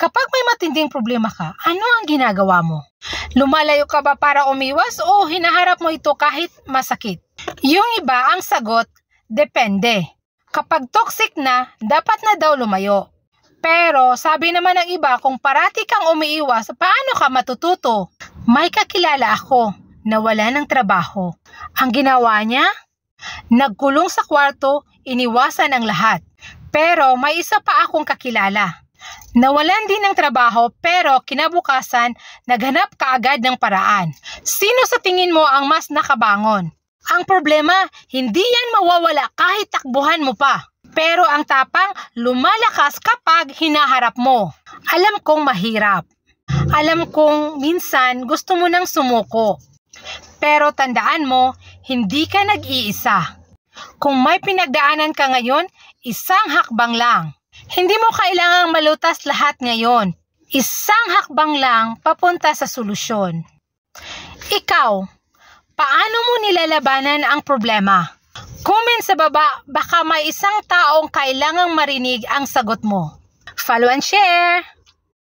Kapag may matinding problema ka, ano ang ginagawa mo? Lumalayo ka ba para umiwas o hinaharap mo ito kahit masakit? Yung iba ang sagot, depende. Kapag toxic na, dapat na daw lumayo. Pero sabi naman ng iba, kung parati kang umiiwas, paano ka matututo? May kakilala ako na wala ng trabaho. Ang ginawa niya? Nagkulong sa kwarto, iniwasan ang lahat. Pero may isa pa akong kakilala. Nawalan din ng trabaho pero kinabukasan naghanap kaagad ng paraan. Sino sa tingin mo ang mas nakabangon? Ang problema, hindi yan mawawala kahit takbuhan mo pa. Pero ang tapang lumalakas kapag hinaharap mo. Alam kong mahirap. Alam kong minsan gusto mo nang sumuko. Pero tandaan mo, hindi ka nag-iisa. Kung may pinagdaanan ka ngayon, isang hakbang lang. Hindi mo kailangang malutas lahat ngayon. Isang hakbang lang papunta sa solusyon. Ikaw, paano mo nilalabanan ang problema? Comment sa baba, baka may isang taong kailangang marinig ang sagot mo. Follow and share!